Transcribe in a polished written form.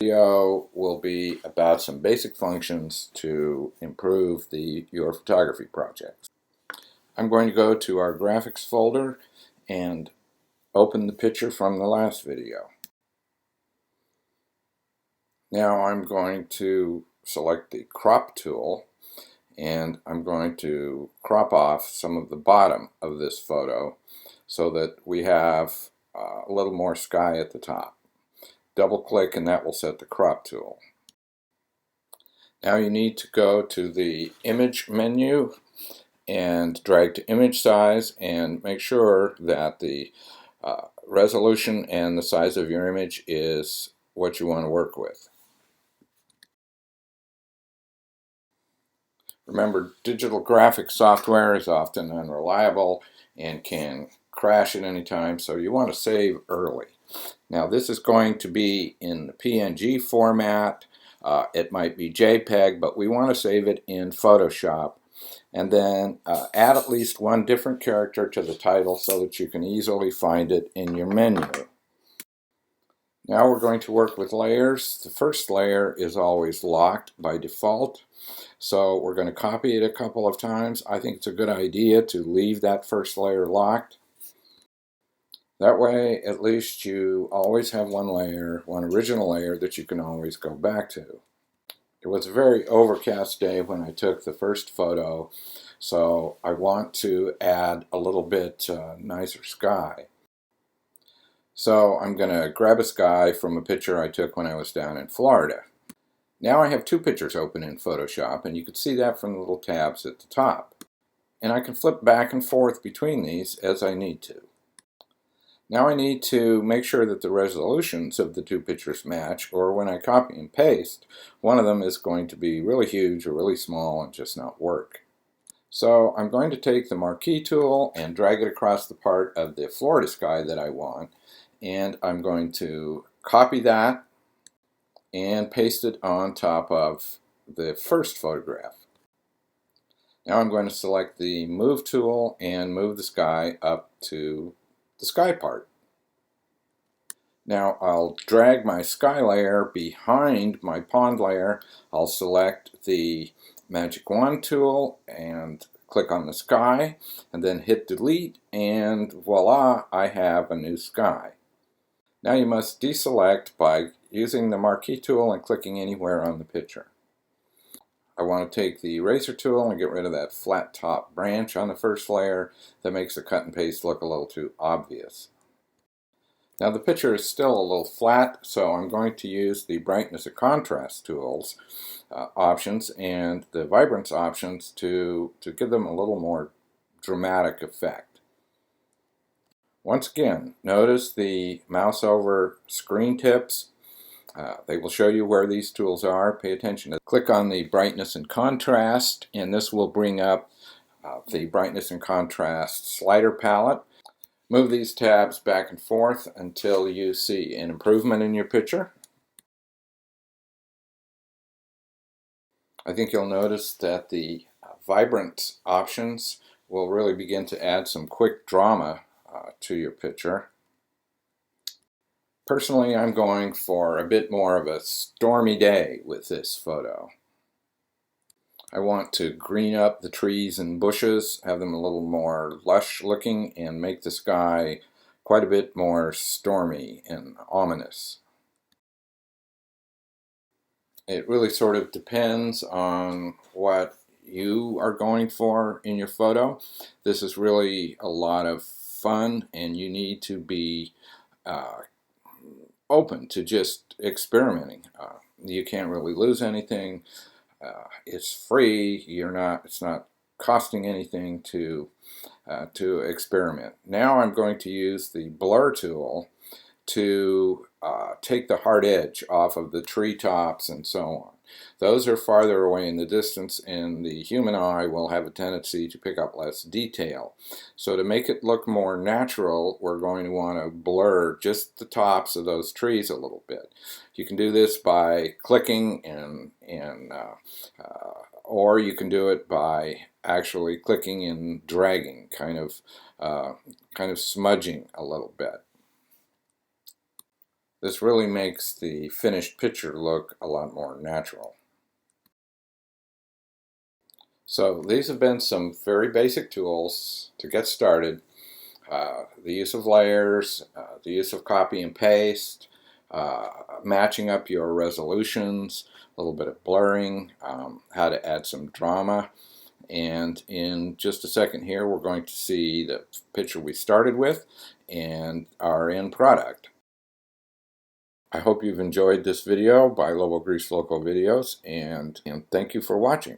Video will be about some basic functions to improve your photography projects. I'm going to go to our graphics folder and open the picture from the last video. Now I'm going to select the crop tool and I'm going to crop off some of the bottom of this photo so that we have a little more sky at the top. Double click and that will set the crop tool. Now you need to go to the image menu and drag to image size and make sure that the resolution and the size of your image is what you want to work with. Remember, digital graphics software is often unreliable and can crash at any time, so you want to save early. Now this is going to be in the PNG format. It might be JPEG, but we want to save it in Photoshop. And then add at least one different character to the title so that you can easily find it in your menu. Now we're going to work with layers. The first layer is always locked by default, so we're going to copy it a couple of times. I think it's a good idea to leave that first layer locked. That way at least you always have one layer, one original layer that you can always go back to. It was a very overcast day when I took the first photo, so I want to add a little bit nicer sky. So I'm going to grab a sky from a picture I took when I was down in Florida. Now I have two pictures open in Photoshop, and you can see that from the little tabs at the top. And I can flip back and forth between these as I need to. Now I need to make sure that the resolutions of the two pictures match, or when I copy and paste, one of them is going to be really huge or really small and just not work. So I'm going to take the marquee tool and drag it across the part of the Florida sky that I want, and I'm going to copy that and paste it on top of the first photograph. Now I'm going to select the move tool and move the sky up to the sky part. Now I'll drag my sky layer behind my pond layer. I'll select the magic wand tool and click on the sky and then hit delete, and voila, I have a new sky. Now you must deselect by using the marquee tool and clicking anywhere on the picture. I want to take the eraser tool and get rid of that flat top branch on the first layer that makes the cut and paste look a little too obvious. Now the picture is still a little flat, so I'm going to use the brightness and contrast tools options and the vibrance options to give them a little more dramatic effect. Once again, notice the mouse over screen tips. They will show you where these tools are. Pay attention to click on the brightness and contrast, and this will bring up the brightness and contrast slider palette. Move these tabs back and forth until you see an improvement in your picture. I think you'll notice that the vibrant options will really begin to add some quick drama to your picture. Personally, I'm going for a bit more of a stormy day with this photo. I want to green up the trees and bushes, have them a little more lush looking, and make the sky quite a bit more stormy and ominous. It really sort of depends on what you are going for in your photo. This is really a lot of fun, and you need to be open to just experimenting. You can't really lose anything. It's free. It's not costing anything to experiment. Now I'm going to use the blur tool to take the hard edge off of the treetops and so on. Those are farther away in the distance, and the human eye will have a tendency to pick up less detail. So to make it look more natural, we're going to want to blur just the tops of those trees a little bit. You can do this by clicking or you can do it by actually clicking and dragging, kind of smudging a little bit. This really makes the finished picture look a lot more natural. So these have been some very basic tools to get started. The use of layers, the use of copy and paste, matching up your resolutions, a little bit of blurring, how to add some drama. And in just a second here, we're going to see the picture we started with and our end product. I hope you've enjoyed this video by Lobo Gris Lobo Videos, and thank you for watching.